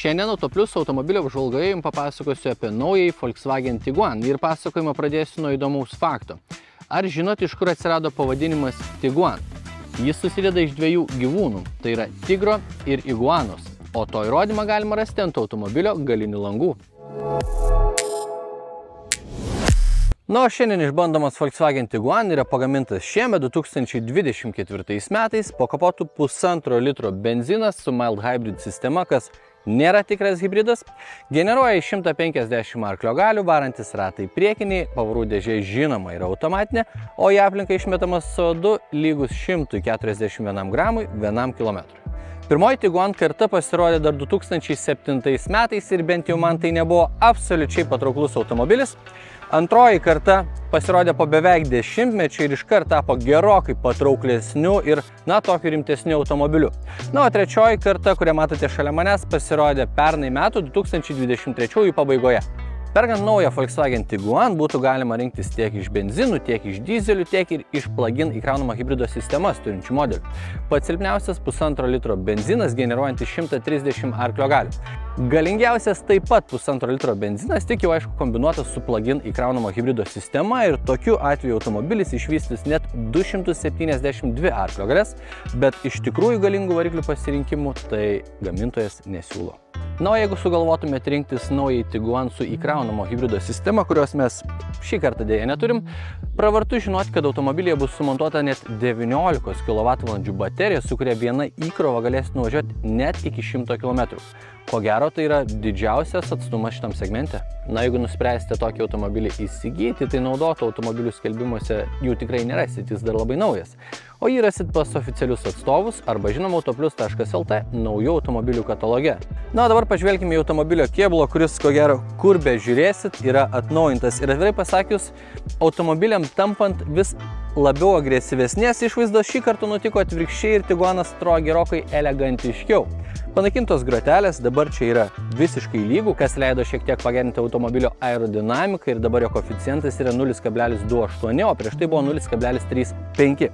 Šiandien Autoplius automobilio apžvalgoje jums papasakosiu apie naująjį Volkswagen Tiguan ir pasakojimą pradėsiu nuo įdomaus fakto. Ar žinot, iš kur atsirado pavadinimas Tiguan? Jis susideda iš dviejų gyvūnų, tai yra tigro ir iguanos, o to įrodymą galima rasti ant automobilio galinių langų. Na, o šiandien išbandomas Volkswagen Tiguan yra pagamintas šiemet 2024 metais, po kapotu 1,5 litro benzinas su mild hybrid sistema, kas nėra tikras hybridas, generuoja 150 arklio galių, varantis ratai priekiniai, pavarų dėžė žinoma yra automatinė, o į aplinką išmetamas CO2 lygus 141 gramui 1 kilometrui. Pirmoji Tiguan karta pasirodė dar 2007 metais ir bent jau man tai nebuvo absoliučiai patrauklus automobilis. Antroji karta pasirodė po beveik 10 mečių ir iškart tapo gerokai patrauklesniu ir, tokiu rimtesniu automobiliu. O trečioji karta, kurią matote šalia manęs, pasirodė pernai metų 2023 pabaigoje. Perkant naują Volkswagen Tiguan būtų galima rinktis tiek iš benzinų, tiek iš dyzelių, tiek ir iš plug-in įkraunamo hybrido sistemas turinčių modelių. Pats silpniausias 1,5 litro benzinas generuojantis 130 arklio galių. Galingiausias taip pat 1,5 litro benzinas, tik jau aišku kombinuotas su plug-in įkraunamo hybrido sistema ir tokiu atveju automobilis išvystys net 272 arklio galias, bet iš tikrųjų galingų variklių pasirinkimų tai gamintojas nesiūlo. O jeigu sugalvotumėte rinktis naująjį Tiguan su įkraunamo hybrido sistema, kurios mes šį kartą dėja neturim, pravartu žinoti, kad automobilyje bus sumontuota net 19 kWh baterija, su kuria viena įkrova galės nuvažiuoti net iki 100 km. Ko gero, tai yra didžiausias atstumas šitam segmente. Jeigu nuspręsite tokį automobilį įsigyti, tai naudotų automobilių skelbimuose jų tikrai nerasit, jis dar labai naujas. O jį rasit pas oficialius atstovus arba žinoma autoplius.lt naujų automobilių kataloge. Dabar pažvelkime į automobilio kėbulo, kuris, ko gero, kur be žiūrėsit, yra atnaujintas. Ir atvirai pasakius, automobiliam tampant vis labiau agresyvesnės išvaizdos, šį kartą nutiko atvirkščiai ir Tiguanas atrodo gerokai elegantiškiau. Panaikintos grotelės dabar čia yra visiškai lygų, kas leido šiek tiek pagerinti automobilio aerodinamiką ir dabar jo koeficientas yra 0,28, o prieš tai buvo 0,35.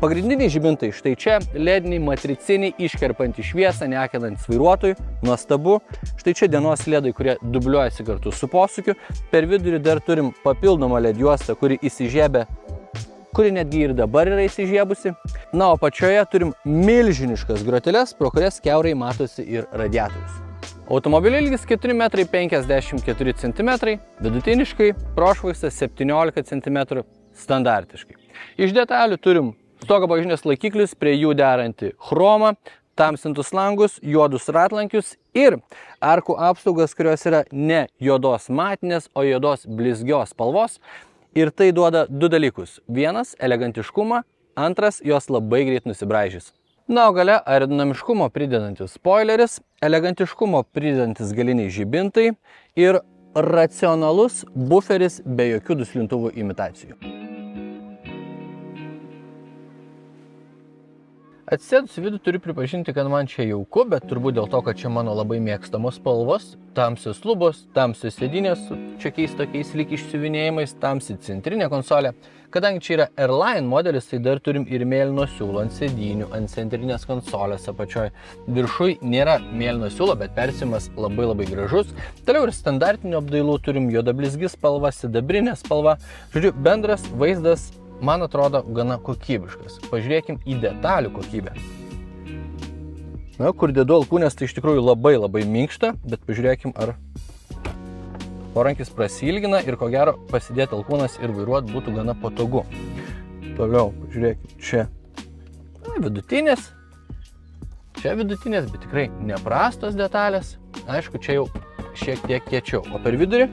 Pagrindiniai žibintai štai čia, lediniai, matriciniai, iškerpantys šviesą, neakinantis vairuotojui, nuostabu. Štai čia dienos ledai, kurie dubliuojasi kartu su posūkiu. Per vidurį dar turim papildomą led juostą, kuri netgi ir dabar yra įsižiebusi. O pačioje turim milžiniškas groteles, pro kurias kiaurai matosi ir radiatorius. Automobilio ilgis 4,54 cm, vidutiniškai, prošvaistas 17 cm standartiškai. Iš detalių turim stogo bagažinės laikiklius, prie jų derantį chromą, tamsintus langus, juodus ratlankius ir arkų apsaugas, kurios yra ne juodos matinės, o juodos blizgios spalvos. Ir tai duoda du dalykus. Vienas – elegantiškumą, antras – jos labai greit nusibraižys. O gale aerodinamiškumo pridedantis spoileris, elegantiškumo pridedantis galiniai žibintai ir racionalus buferis be jokių duslintuvų imitacijų. Atsisėdus į vidų turiu pripažinti, kad man čia jauku, bet turbūt dėl to, kad čia mano labai mėgstamos spalvos, tamsios lubos, tamsios sėdynės su čiokiais tokiais lyg išsiuvinėjimais, tamsi centrinė konsolė. Kadangi čia yra Airline modelis, tai dar turim ir mėlyno siūlo ant sėdynių, ant centrinės konsolės apačioj. Viršuj nėra mėlyno siūlo, bet persiuvimas labai gražus. Toliau ir standartinių apdailų turim juodablizgi spalva, sidabrinė spalva. Žodžiu, bendras vaizdas man atrodo gana kokybiškas. Pažiūrėkim į detalių kokybę. Kur dedu alkūnės, tai iš tikrųjų labai minkšta, bet pažiūrėkim, ar porankis prasilgina ir ko gero pasidėti alkūnas ir vairuoti būtų gana patogu. Toliau, pažiūrėkim, čia vidutinės. Čia vidutinės, bet tikrai neprastos detalės. Aišku, čia jau šiek tiek kiečiau. O per vidurį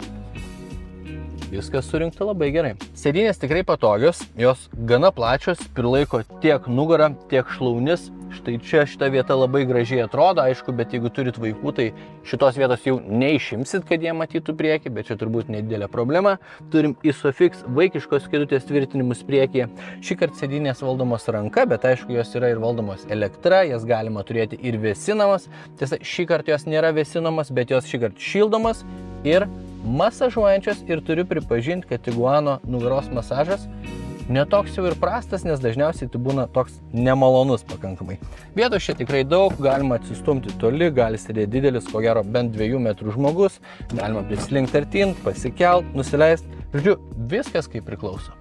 viskas surinkta labai gerai. Sėdynės tikrai patogios, jos gana plačios, prilaiko tiek nugarą, tiek šlaunis. Štai čia šita vieta labai gražiai atrodo, aišku, bet jeigu turit vaikų, tai šitos vietos jau neišimsit, kad jie matytų priekį, bet čia turbūt nedidelė problema. Turim Isofix vaikiškos kėdutės tvirtinimus priekyje. Šįkart sėdynės valdomos ranka, bet aišku, jos yra ir valdomos elektra, jas galima turėti ir vėsinamas. Tiesa, šįkart jos nėra vėsinamas, bet jos šįkart šildomas ir masažuojančios ir turiu pripažinti, kad Tiguano nugaros masažas netoks jau ir prastas, nes dažniausiai tai būna toks nemalonus pakankamai. Vietos čia tikrai daug, galima atsistumti toli, gali sėdėti didelis, ko gero bent 2 metrų žmogus, galima prislinkti artin, pasikelt, nusileisti, žodžiu, viskas kaip priklauso.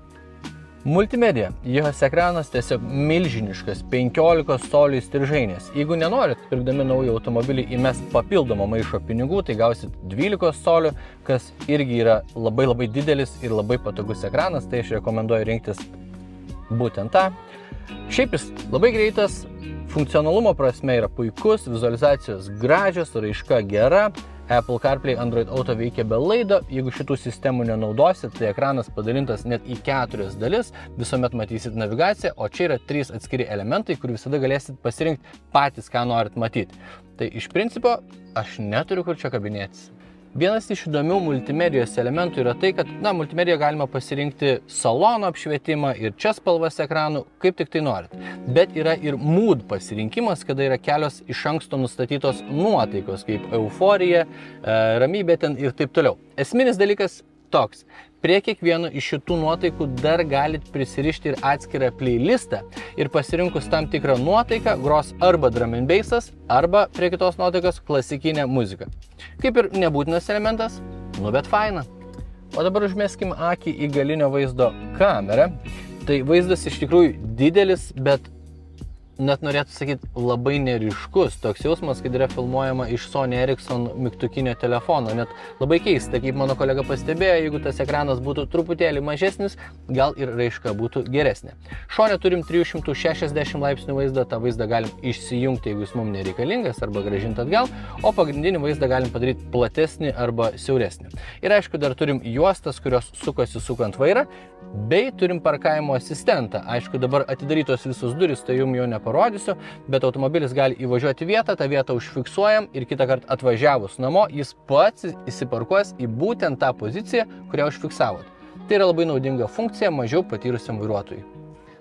Multimedija. Jos ekranas tiesiog milžiniškas 15 colių įstrižainės. Jeigu nenorit, pirkdami naują automobilį įmest papildomą maišo pinigų, tai gausit 12 colių, kas irgi yra labai didelis ir labai patogus ekranas, tai aš rekomenduoju rinktis būtent tą. Šiaip jis labai greitas, funkcionalumo prasme yra puikus, vizualizacijos gražios, raiška gera. Apple CarPlay, Android Auto veikia be laido, jeigu šitų sistemų nenaudosit, tai ekranas padalintas net į 4 dalis, visuomet matysit navigaciją, o čia yra 3 atskiri elementai, kur visada galėsit pasirinkti patys, ką norit matyti. Tai iš principo aš neturiu kur čia kabinėtis. Vienas iš įdomių multimedijos elementų yra tai, kad multimedijoje galima pasirinkti salono apšvietimą ir čia spalvas ekranų, kaip tik tai norit. Bet yra ir mood pasirinkimas, kada yra kelios iš anksto nustatytos nuotaikos, kaip euforija, ramybė ten ir taip toliau. Esminis dalykas toks. Prie kiekvieno iš šitų nuotaikų dar galit prisirišti ir atskirą playlistą ir pasirinkus tam tikrą nuotaiką gros arba drum and bassas, arba prie kitos nuotaikos klasikinė muzika. Kaip ir nebūtinas elementas, bet faina. O dabar užmeskim akį į galinio vaizdo kamerą. Tai vaizdas iš tikrųjų didelis, bet net norėtų sakyti labai neryškus. Toks jausmas, kad yra filmuojama iš Sony Ericsson mygtukinio telefono. Net labai keista, kaip mano kolega pastebėjo, jeigu tas ekranas būtų truputėlį mažesnis, gal ir raiška būtų geresnė. Šone turim 360 laipsnių vaizdą, tą vaizdą galim išsijungti, jeigu jis mums nereikalingas, arba grąžinti atgal, o pagrindinį vaizdą galim padaryti platesnį arba siauresnį. Ir aišku, dar turim juostas, kurios sukasi sukant vairą, bei turim parkavimo asistentą. Aišku, dabar atidarytos visos durys, tai jums jau neparodysiu, bet automobilis gali įvažiuoti vietą, tą vietą užfiksuojam ir kitą kartą atvažiavus namo, jis pats įsiparkuos į būtent tą poziciją, kurią užfiksavot. Tai yra labai naudinga funkcija mažiau patyrusiam vairuotojui.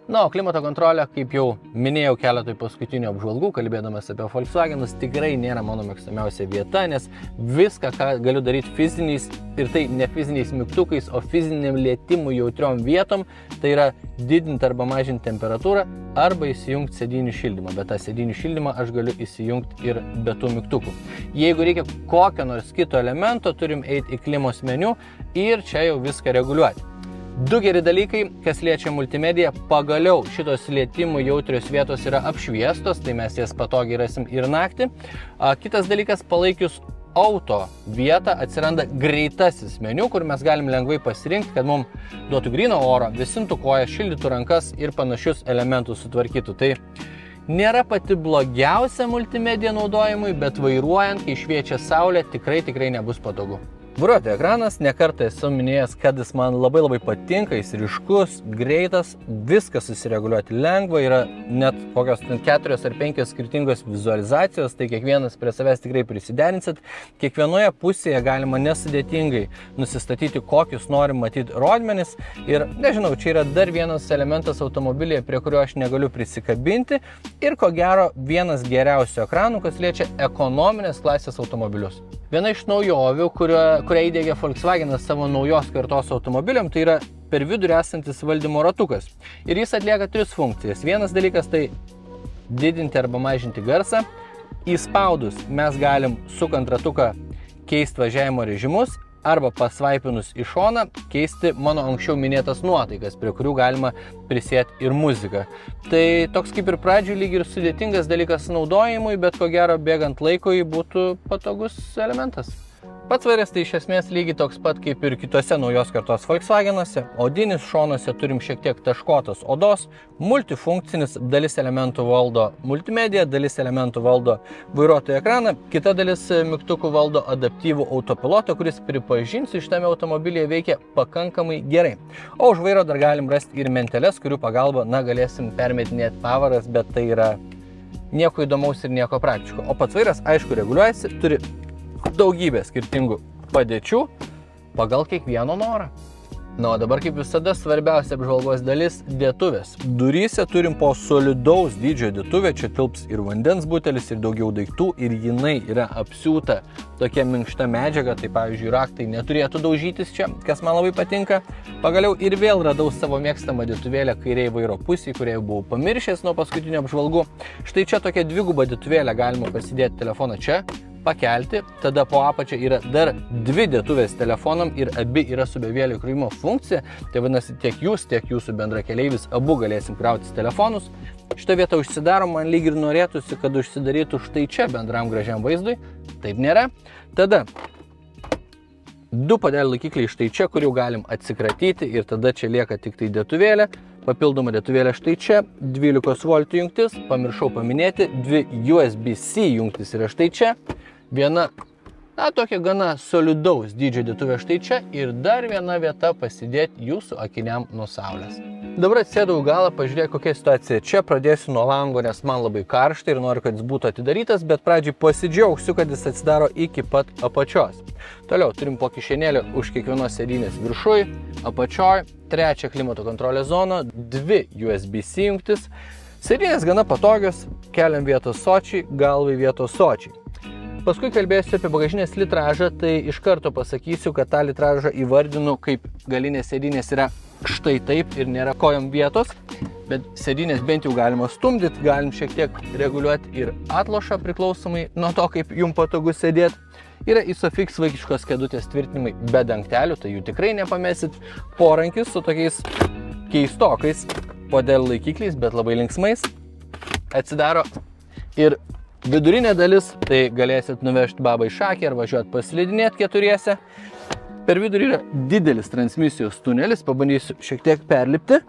O klimato kontrolė, kaip jau minėjau keletoj paskutinių apžvalgų, kalbėdamas apie Volkswagenus, tikrai nėra mano mėgstamiausia vieta, nes viską, ką galiu daryti fiziniais, ir tai ne fiziniais mygtukais, o fiziniam lietimui jautriom vietom, tai yra didinti arba mažinti temperatūrą, arba įsijungti sėdynių šildymą. Bet tą sėdynių šildymą aš galiu įsijungti ir be tų mygtukų. Jeigu reikia kokio nors kito elemento, turim eiti į klimos meniu ir čia jau viską reguliuoti. 2 geri dalykai, kas liečia multimediją, pagaliau šitos lietimų jautrios vietos yra apšviestos, tai mes jas patogiai rasim ir naktį. Kitas dalykas, palaikius auto vietą atsiranda greitasis meniu, kur mes galim lengvai pasirinkti, kad mums duotų gryno oro, vėsintų kojas, šildytų rankas ir panašius elementus sutvarkytų. Tai nėra pati blogiausia multimedija naudojimui, bet vairuojant, kai šviečia saulė, tikrai nebus patogu. Vairuotojo ekranas, nekartą esu minėjęs, kad jis man labai patinka, jis ryškus, greitas, viskas susireguliuoti lengva, yra net kokios 4 ar 5 skirtingos vizualizacijos, tai kiekvienas prie savęs tikrai prisiderinsit. Kiekvienoje pusėje galima nesudėtingai nusistatyti, kokius norim matyti rodmenis ir, nežinau, čia yra dar vienas elementas automobilyje, prie kurio aš negaliu prisikabinti ir ko gero vienas geriausių ekranų, kas liečia ekonominės klasės automobilius. Viena iš naujovių, kurią įdėgė Volkswagenas savo naujos kartos automobiliam, tai yra per vidurį esantis valdymo ratukas. Ir jis atlieka 3 funkcijas. Vienas dalykas tai didinti arba mažinti garsą. Įspaudus mes galim sukant ratuką keisti važiavimo režimus arba pasvaipinus į šoną keisti mano anksčiau minėtas nuotaikas, prie kurių galima prisėti ir muziką. Tai toks kaip ir pradžių lyg ir sudėtingas dalykas naudojimui, bet ko gero bėgant laikui būtų patogus elementas. Pats vairas tai iš esmės lygiai toks pat kaip ir kitose naujos kartos Volkswagenuose. Odinis šonuose turim šiek tiek taškotos odos, multifunkcinis, dalis elementų valdo multimediją, dalis elementų valdo vairuotojo ekraną, kita dalis mygtukų valdo adaptyvų autopilotą, kuris pripažinsiu šitame automobilyje veikia pakankamai gerai. O už vairo dar galim rasti ir menteles, kurių pagalba galėsim permetinėti pavaras, bet tai yra nieko įdomaus ir nieko praktiško. O pats vairas, aišku, reguliuojasi, turi daugybę skirtingų padėčių pagal kiekvieno norą. Na, o dabar kaip visada svarbiausia apžvalgos dalis – dėtuvės. Duryse turim po solidaus dydžio dėtuvę, čia tilps ir vandens butelis, ir daugiau daiktų, ir jinai yra apsiūta tokia minkšta medžiaga, tai pavyzdžiui, raktai neturėtų daužytis čia, kas man labai patinka. Pagaliau ir vėl radau savo mėgstamą dėtuvėlę kairėje vairo pusėje, kurią buvau pamiršęs nuo paskutinio apžvalgų. Štai čia tokia dviguba dėtuvėlė, galima pasidėti telefoną čia, pakelti, tada po apačią yra dar dvi dėtuvės telefonam ir abi yra su bevielio įkrovimo funkcija, tai vadinasi tiek jūs, tiek jūsų bendrakeleivis abu galėsim krautis telefonus. Šitą vietą užsidaro, man lyg ir norėtųsi, kad užsidarytų štai čia bendram gražiam vaizdui, taip nėra. Tada du padelių laikikliai štai čia, kurių galim atsikratyti ir tada čia lieka tik tai dėtuvėlė. Papildoma dėtuvėlė štai čia, 12 voltų jungtis, pamiršau paminėti, dvi USB-C jungtis yra štai čia. Viena, tokia gana solidaus dydžio dėtuvė štai čia ir dar viena vieta pasidėti jūsų akiniam nuo saulės. Dabar atsėdau galą, pažiūrėk, kokia situacija. Čia pradėsiu nuo lango, nes man labai karšta ir noriu, kad jis būtų atidarytas, bet pradžiai pasidžiaugsiu, kad jis atsidaro iki pat apačios. Toliau turim po kišenėlį už kiekvienos sėdynės viršui, apačioj, trečią klimato kontrolės zoną, dvi USB-C jungtis. Sėdynės gana patogios, keliam vietos sočiai, galvai vietos sočiai. Paskui kalbėsiu apie bagažinės litražą, tai iš karto pasakysiu, kad tą litražą įvardinu kaip galinės sėdynės yra štai taip ir nėra kojom vietos, bet sėdynės bent jau galima stumdyti, galim šiek tiek reguliuoti ir atlošą priklausomai nuo to, kaip jums patogu sėdėti. Yra Isofix vaikiškos kėdutės tvirtinimai be dangtelių, tai jų tikrai nepamesit. Porankis su tokiais keistokais podelių laikikliais, bet labai linksmais. Atsidaro ir vidurinė dalis, tai galėsit nuvežti babą į šakį ar važiuoti paslidinėti keturiese. Per vidurį yra didelis transmisijos tunelis, pabandysiu šiek tiek perlipti.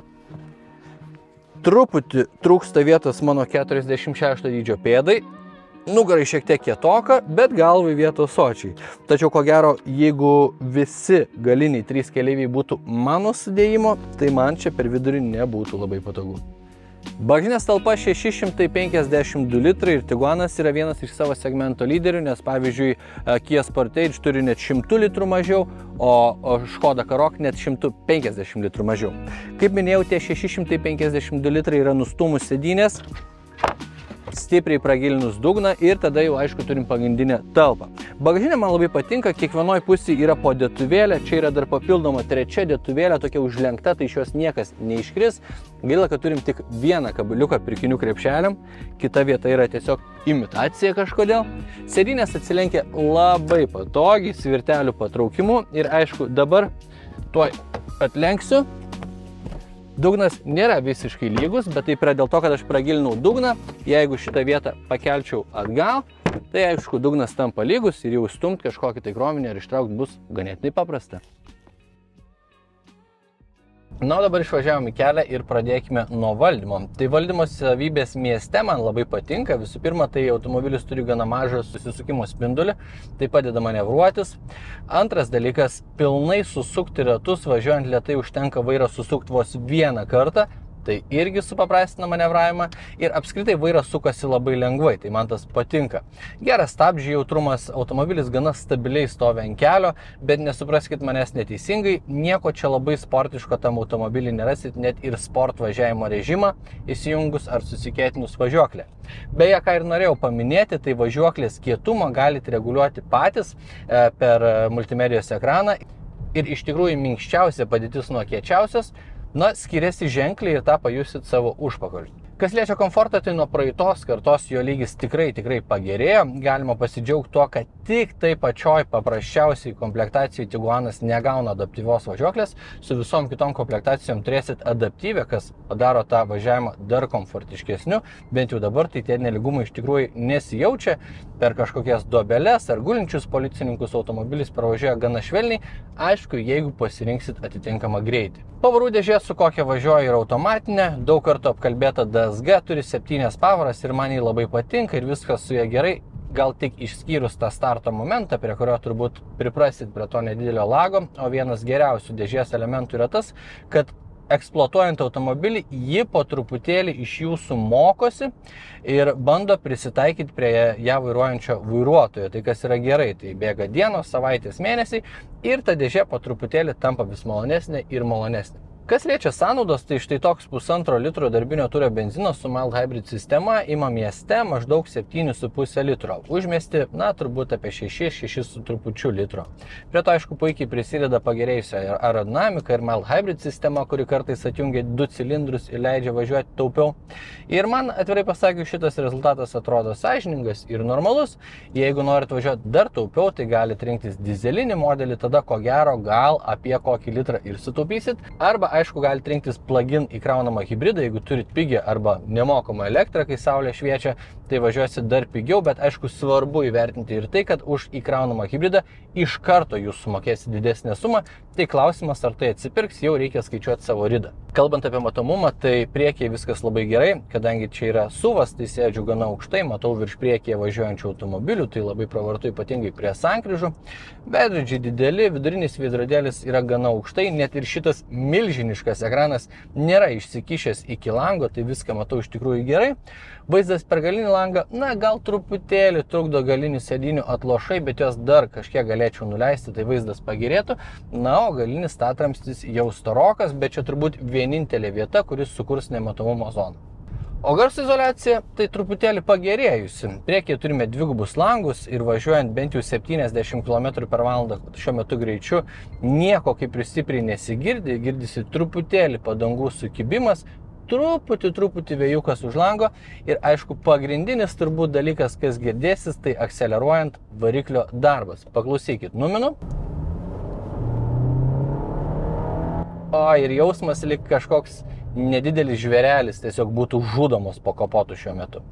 Truputį trūksta vietos mano 46 dydžio pėdai. Nugarai šiek tiek kietoka, bet galvai vietos sočiai. Tačiau ko gero, jeigu visi galiniai 3 keleiviai būtų mano sudėjimo, tai man čia per vidurį nebūtų labai patogu. Bagažinės talpa 652 litrai ir Tiguanas yra vienas iš savo segmento lyderių, nes pavyzdžiui Kia Sportage turi net 100 litrų mažiau, o Škoda Karoq net 150 litrų mažiau. Kaip minėjau, tie 652 litrai yra nustūmus sėdynės, stipriai pragilinus dugną ir tada jau aišku turim pagrindinę talpą. Bagažinė man labai patinka, kiekvienoj pusėje yra po dėtuvėlė, čia yra dar papildoma trečia dėtuvėlė, tokia užlenkta, tai iš jos niekas neiškris. Gaila, kad turim tik vieną kabeliuką pirkinių krepšeliam, kita vieta yra tiesiog imitacija kažkodėl. Sėdynės atsilenkia labai patogiai, svirtelių patraukimu ir aišku dabar tuoj atlenksiu. Dugnas nėra visiškai lygus, bet taip yra dėl to, kad aš pragilinau dugną. Jeigu šitą vietą pakelčiau atgal, tai aišku, dugnas tampa lygus ir jau stumti kažkokį tai krovinį ar ištraukti bus ganėtinai paprasta. Na, o dabar išvažiavome į kelią ir pradėkime nuo valdymo. Tai valdymo savybės mieste man labai patinka. Visų pirma, tai automobilis turi gana mažą susisukimo spindulį, tai padeda manevruotis. Antras dalykas, pilnai susukti ratus, važiuojant lėtai užtenka vairą susukti vos vieną kartą. Tai irgi supaprastina manevravimą ir apskritai vairas sukasi labai lengvai, tai man tas patinka. Geras stabdžių jautrumas, automobilis gana stabiliai stovi ant kelio, bet nesupraskit manęs neteisingai, nieko čia labai sportiško tam automobilį nerasit, net ir sport važiavimo režimą įsijungus ar susikėtinus važiuoklę. Beje, ką ir norėjau paminėti, tai važiuoklės kietumą galite reguliuoti patys per multimedijos ekraną ir iš tikrųjų minkščiausia padėtis nuo kiečiausios, skiriasi ženkliai ir tą pajusit savo užpakaliu. Kas liečia komfortą, tai nuo praeitos kartos jo lygis tikrai pagerėjo. Galima pasidžiaugti tuo, kad tik tai pačioj paprasčiausiai komplektacijai Tiguanas negauna adaptyvios važiuoklės. Su visom kitom komplektacijom turėsit adaptyvę, kas padaro tą važiavimą dar komfortiškesniu. Bent jau dabar tai tie nelygumai iš tikrųjų nesijaučia. Per kažkokias duobeles ar gulinčius policininkus automobilis pravažiuoja gana švelniai. Aišku, jeigu pasirinksit atitinkamą greitį. Pavarų dėžė, su kokia važiuoja, yra automatinė, daug kartų apkalbėta DSG, turi 7 pavaras ir man jį labai patinka ir viskas su ja gerai, gal tik išskyrus tą starto momentą, prie kurio turbūt priprasit prie to nedidelio lago, o vienas geriausių dėžės elementų yra tas, kad eksploatuojant automobilį, ji po truputėlį iš jūsų mokosi ir bando prisitaikyti prie ją vairuojančio vairuotojo. Tai kas yra gerai, tai bėga dienos, savaitės, mėnesiai ir ta dėžė po truputėlį tampa vis malonesnė ir malonesnė. Kas liečia sąnaudos, tai štai toks 1,5 litro darbinio turio benzino su mild hybrid sistema ima mieste maždaug 7,5 litro. Užmiesti, turbūt apie 6 su trupučiu litro. Prie to, aišku, puikiai prisideda pagerėjusia aerodinamika ir mild hybrid sistema, kuri kartais atjungia 2 cilindrus ir leidžia važiuoti taupiau. Ir man, atvirai pasakius, šitas rezultatas atrodo sąžiningas ir normalus. Jeigu norit važiuoti dar taupiau, tai galite rinktis dizelinį modelį, tada ko gero gal apie kokį litrą ir sutaupysit. Arba aišku, galite rinktis plug-in įkraunamą hybridą, jeigu turit pigią arba nemokamą elektrą, kai saulė šviečia, tai važiuosit dar pigiau, bet aišku, svarbu įvertinti ir tai, kad už įkraunamą hybridą iš karto jūs sumokėsite didesnę sumą, tai klausimas, ar tai atsipirks, jau reikia skaičiuoti savo ridą. Kalbant apie matomumą, tai priekyje viskas labai gerai, kadangi čia yra SUV-as, tai sėdžiu gana aukštai, matau virš priekyje važiuojančių automobilių, tai labai pravartu ypatingai prie sankryžų. Veidrodžiai dideli, vidurinis veidrodėlis yra gana aukštai, net ir šitas milžiniškas ekranas nėra išsikišęs iki lango, tai viską matau iš tikrųjų gerai. Vaizdas per galinį langą, gal truputėlį trukdo galinių sėdinių atlošai, bet jos dar kažkiek galėčiau nuleisti, tai vaizdas pagerėtų. O galinis statramstis jau storokas, bet čia turbūt vienintelė vieta, kuris sukurs nematomumo zoną. O garso izoliacija tai truputėlį pagerėjusi. Priekyje turime dvigubus langus ir važiuojant bent jau 70 km/h šiuo metu greičiu nieko kaip ir stipriai nesigirdi, girdisi truputėlį padangų sukibimas, truputį vėjukas už lango ir aišku pagrindinis turbūt dalykas, kas girdėsis, tai akceleruojant variklio darbas. Paklausykit, numinu. Ir jausmas lyg kažkoks nedidelis žvėrelis tiesiog būtų žudomos po kapotu šiuo metu.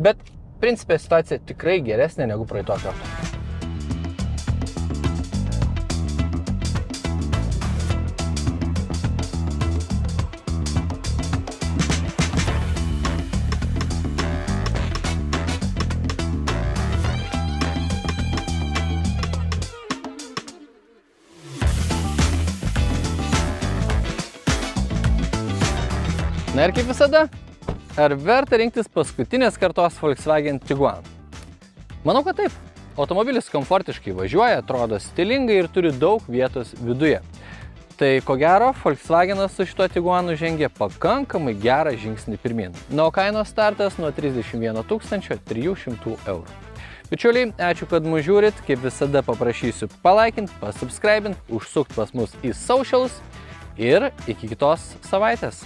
Bet principe situacija tikrai geresnė negu praeito karto. Na ir kaip visada, ar verta rinktis paskutinės kartos Volkswagen Tiguan? Manau, kad taip. Automobilis komfortiškai važiuoja, atrodo stilingai ir turi daug vietos viduje. Tai ko gero, Volkswagenas su šituo Tiguanu žengė pakankamai gerą žingsnį pirmin. O kainos startas nuo 31 300 eurų. Bičiuliai, ačiū, kad mus žiūrit. Kaip visada paprašysiu palaikinti, pasubscribinti, užsukti pas mus į socials ir iki kitos savaitės.